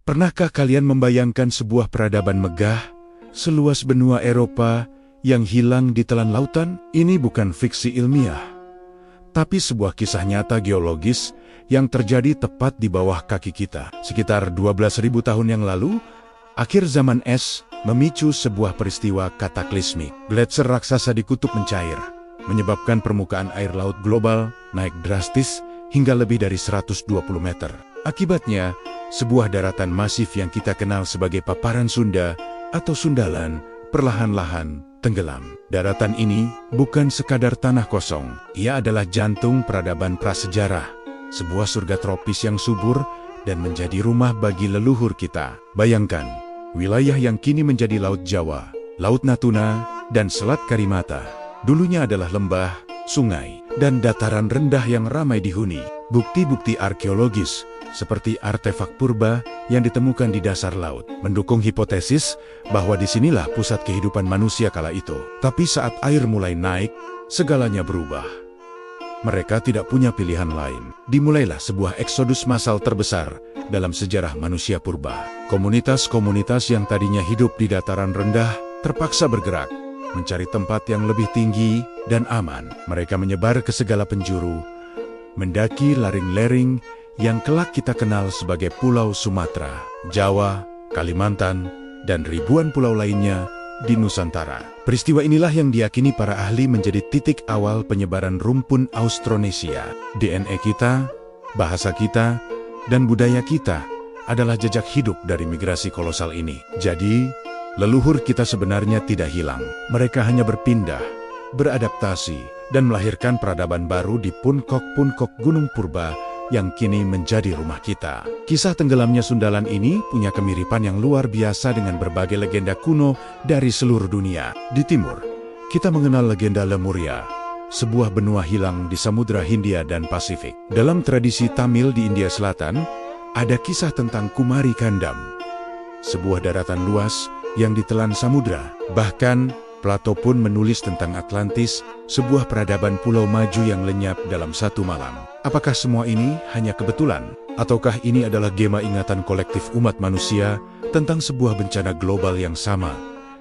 Pernahkah kalian membayangkan sebuah peradaban megah, seluas benua Eropa yang hilang di telan lautan? Ini bukan fiksi ilmiah, tapi sebuah kisah nyata geologis yang terjadi tepat di bawah kaki kita. Sekitar 12.000 tahun yang lalu, akhir zaman es memicu sebuah peristiwa kataklismik. Gletser raksasa di kutub mencair, menyebabkan permukaan air laut global naik drastis hingga lebih dari 120 meter. Akibatnya, sebuah daratan masif yang kita kenal sebagai paparan Sunda atau Sundaland perlahan-lahan tenggelam. Daratan ini bukan sekadar tanah kosong, ia adalah jantung peradaban prasejarah, sebuah surga tropis yang subur dan menjadi rumah bagi leluhur kita. Bayangkan, wilayah yang kini menjadi Laut Jawa, Laut Natuna, dan Selat Karimata, dulunya adalah lembah, sungai, dan dataran rendah yang ramai dihuni. Bukti-bukti arkeologis seperti artefak purba yang ditemukan di dasar laut mendukung hipotesis bahwa disinilah pusat kehidupan manusia kala itu. Tapi saat air mulai naik, segalanya berubah. Mereka tidak punya pilihan lain. Dimulailah sebuah eksodus massal terbesar dalam sejarah manusia purba. Komunitas-komunitas yang tadinya hidup di dataran rendah terpaksa bergerak, mencari tempat yang lebih tinggi dan aman. Mereka menyebar ke segala penjuru, mendaki lereng-lereng yang kelak kita kenal sebagai Pulau Sumatera, Jawa, Kalimantan, dan ribuan pulau lainnya di Nusantara. Peristiwa inilah yang diyakini para ahli menjadi titik awal penyebaran rumpun Austronesia. DNA kita, bahasa kita, dan budaya kita adalah jejak hidup dari migrasi kolosal ini. Jadi, leluhur kita sebenarnya tidak hilang. Mereka hanya berpindah, beradaptasi, dan melahirkan peradaban baru di puncak-puncak gunung purba yang kini menjadi rumah kita. Kisah tenggelamnya Sundaland ini punya kemiripan yang luar biasa dengan berbagai legenda kuno dari seluruh dunia. Di timur, kita mengenal legenda Lemuria, sebuah benua hilang di Samudra Hindia dan Pasifik. Dalam tradisi Tamil di India Selatan, ada kisah tentang Kumari Kandam, sebuah daratan luas yang ditelan samudra. Bahkan, Plato pun menulis tentang Atlantis, sebuah peradaban pulau maju yang lenyap dalam satu malam. Apakah semua ini hanya kebetulan? Ataukah ini adalah gema ingatan kolektif umat manusia tentang sebuah bencana global yang sama,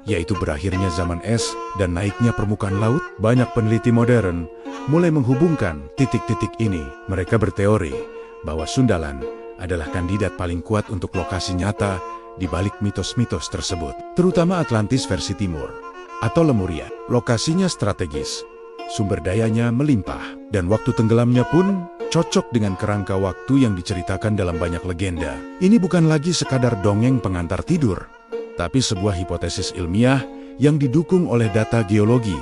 yaitu berakhirnya zaman es dan naiknya permukaan laut? Banyak peneliti modern mulai menghubungkan titik-titik ini. Mereka berteori bahwa Sundaland adalah kandidat paling kuat untuk lokasi nyata di balik mitos-mitos tersebut, terutama Atlantis versi timur atau Lemuria. Lokasinya strategis, sumber dayanya melimpah, dan waktu tenggelamnya pun cocok dengan kerangka waktu yang diceritakan dalam banyak legenda. Ini bukan lagi sekadar dongeng pengantar tidur, tapi sebuah hipotesis ilmiah yang didukung oleh data geologi,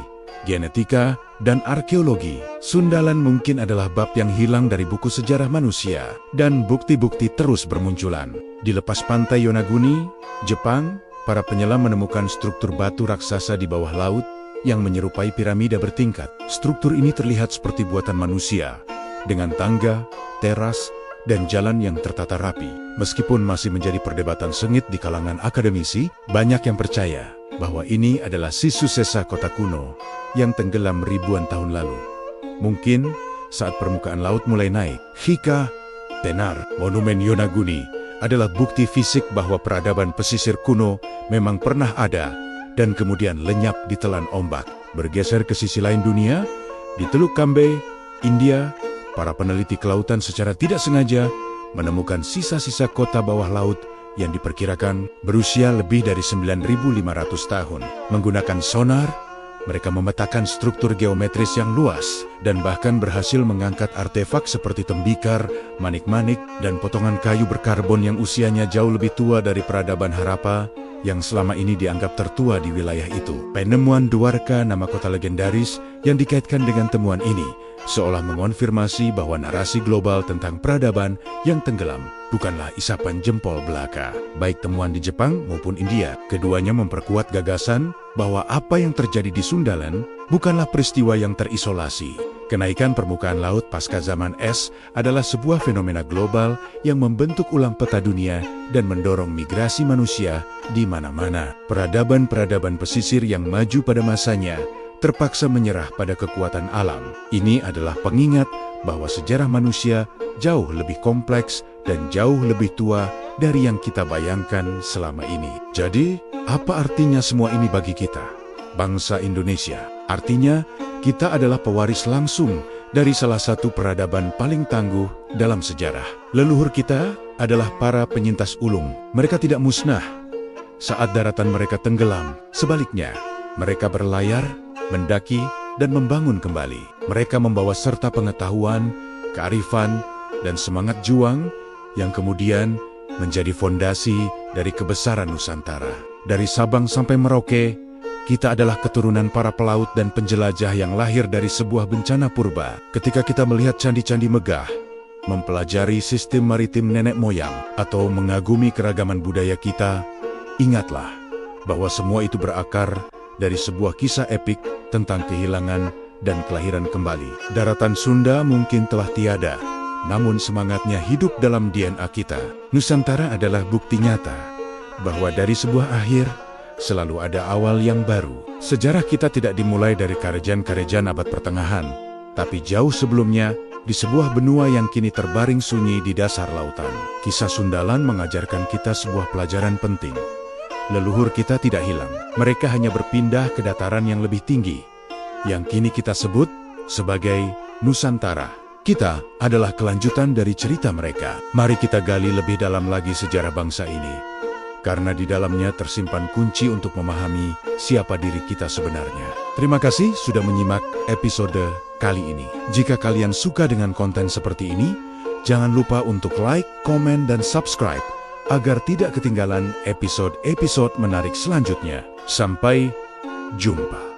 genetika, dan arkeologi. Sundaland mungkin adalah bab yang hilang dari buku sejarah manusia, dan bukti-bukti terus bermunculan. Di lepas pantai Yonaguni, Jepang, para penyelam menemukan struktur batu raksasa di bawah laut yang menyerupai piramida bertingkat. Struktur ini terlihat seperti buatan manusia, dengan tangga, teras, dan jalan yang tertata rapi. Meskipun masih menjadi perdebatan sengit di kalangan akademisi, banyak yang percaya bahwa ini adalah Sisu Sesa kota kuno yang tenggelam ribuan tahun lalu. Mungkin saat permukaan laut mulai naik. Hika Tenar, monumen Yonaguni, adalah bukti fisik bahwa peradaban pesisir kuno memang pernah ada dan kemudian lenyap ditelan ombak. Bergeser ke sisi lain dunia, di Teluk Kambe, India, para peneliti kelautan secara tidak sengaja menemukan sisa-sisa kota bawah laut yang diperkirakan berusia lebih dari 9.500 tahun. Menggunakan sonar, mereka memetakan struktur geometris yang luas dan bahkan berhasil mengangkat artefak seperti tembikar, manik-manik, dan potongan kayu berkarbon yang usianya jauh lebih tua dari peradaban Harappa yang selama ini dianggap tertua di wilayah itu. Penemuan Dwarka, nama kota legendaris yang dikaitkan dengan temuan ini, seolah mengonfirmasi bahwa narasi global tentang peradaban yang tenggelam bukanlah isapan jempol belaka. Baik temuan di Jepang maupun India, keduanya memperkuat gagasan bahwa apa yang terjadi di Sundaland bukanlah peristiwa yang terisolasi. Kenaikan permukaan laut pasca zaman es adalah sebuah fenomena global yang membentuk ulang peta dunia dan mendorong migrasi manusia di mana-mana. Peradaban-peradaban pesisir yang maju pada masanya terpaksa menyerah pada kekuatan alam. Ini adalah pengingat bahwa sejarah manusia jauh lebih kompleks dan jauh lebih tua dari yang kita bayangkan selama ini. Jadi, apa artinya semua ini bagi kita, bangsa Indonesia? Artinya, kita adalah pewaris langsung dari salah satu peradaban paling tangguh dalam sejarah. Leluhur kita adalah para penyintas ulung. Mereka tidak musnah saat daratan mereka tenggelam. Sebaliknya, mereka berlayar, mendaki, dan membangun kembali. Mereka membawa serta pengetahuan, kearifan, dan semangat juang yang kemudian menjadi fondasi dari kebesaran Nusantara. Dari Sabang sampai Merauke, kita adalah keturunan para pelaut dan penjelajah yang lahir dari sebuah bencana purba. Ketika kita melihat candi-candi megah, mempelajari sistem maritim nenek moyang, atau mengagumi keragaman budaya kita, ingatlah bahwa semua itu berakar dari sebuah kisah epik tentang kehilangan dan kelahiran kembali. Daratan Sunda mungkin telah tiada, namun semangatnya hidup dalam DNA kita. Nusantara adalah bukti nyata bahwa dari sebuah akhir selalu ada awal yang baru. Sejarah kita tidak dimulai dari kerajaan-kerajaan abad pertengahan, tapi jauh sebelumnya di sebuah benua yang kini terbaring sunyi di dasar lautan. Kisah Sundalan mengajarkan kita sebuah pelajaran penting. Leluhur kita tidak hilang. Mereka hanya berpindah ke dataran yang lebih tinggi, yang kini kita sebut sebagai Nusantara. Kita adalah kelanjutan dari cerita mereka. Mari kita gali lebih dalam lagi sejarah bangsa ini, karena di dalamnya tersimpan kunci untuk memahami siapa diri kita sebenarnya. Terima kasih sudah menyimak episode kali ini. Jika kalian suka dengan konten seperti ini, jangan lupa untuk like, komen, dan subscribe agar tidak ketinggalan episode-episode menarik selanjutnya. Sampai jumpa.